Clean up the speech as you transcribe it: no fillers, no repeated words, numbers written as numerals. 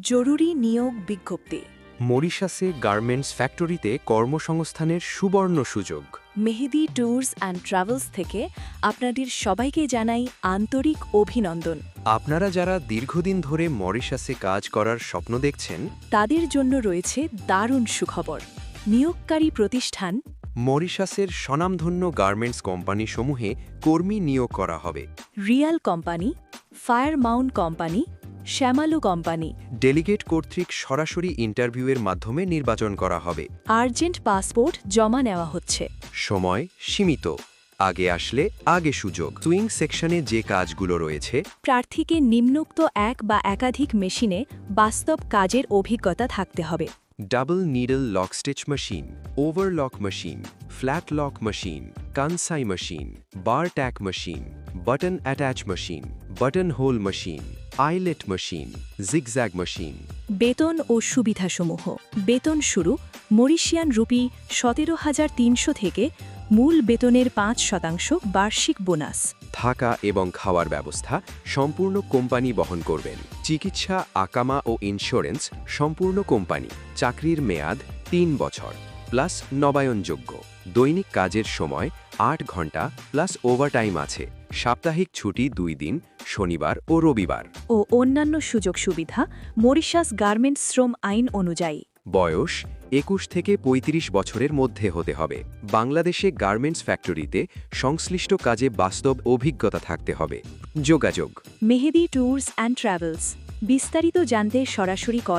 জরুরি নিয়োগ বিজ্ঞপ্তি। মরিশাসে গার্মেন্টস ফ্যাক্টরিতে কর্মসংস্থানের সুবর্ণ সুযোগ। মেহেদি ট্যুরস অ্যান্ড ট্রাভেলস থেকে আপনাদের সবাইকে জানাই আন্তরিক অভিনন্দন। আপনারা যারা দীর্ঘদিন ধরে মরিশাসে কাজ করার স্বপ্ন দেখছেন, তাদের জন্য রয়েছে দারুণ সুখবর। নিয়োগকারী প্রতিষ্ঠান মরিশাসের স্বনামধন্য গার্মেন্টস কোম্পানিসমূহে কর্মী নিয়োগ করা হবে। Real company, fire mount company, শ্যামালু কোম্পানি। ডেলিগেট কর্তৃক সরাসরি ইন্টারভিউয়ের মাধ্যমে নির্বাচন করা হবে। আর্জেন্ট পাসপোর্ট জমা নেওয়া হচ্ছে। সময় সীমিত, আগে আসলে আগে সুযোগ। সুইং সেকশনে যে কাজগুলো রয়েছে, প্রার্থীকে নিম্নোক্ত এক বা একাধিক মেশিনে বাস্তব কাজের অভিজ্ঞতা থাকতে হবে। Double needle lock stitch machine, overlock machine, flat lock machine, Kansai machine, bar tack machine, button attach machine, button hole machine, eyelet machine, zigzag machine. বেতন ও সুবিধাসমূহ। বেতন শুরু মরিশিয়ান রুপি 17,300 থেকে, মূল বেতনের 5% বার্ষিক বোনাস। থাকা এবং খাওয়ার ব্যবস্থা সম্পূর্ণ কোম্পানি বহন করবেন। চিকিৎসা, আকামা ও ইন্স্যুরেন্স সম্পূর্ণ কোম্পানি। চাকরির মেয়াদ 3 বছর প্লাস নবায়নযোগ্য। দৈনিক কাজের সময় 8 ঘন্টা প্লাস ওভারটাইম আছে। সাপ্তাহিক ছুটি 2 দিন, শনিবার ও রবিবার। ও অন্যান্য সুযোগ সুবিধা মরিশাস গার্মেন্টস শ্রম আইন অনুযায়ী। বয়স 21 থেকে 35 বছরের মধ্যে হতে হবে। বাংলাদেশে গার্মেন্টস ফ্যাক্টরিতে সংশ্লিষ্ট কাজে বাস্তব অভিজ্ঞতা থাকতে হবে। যোগাযোগ মেহেদি ট্যুরস অ্যান্ড ট্রাভেলস। বিস্তারিত জানতে সরাসরি কল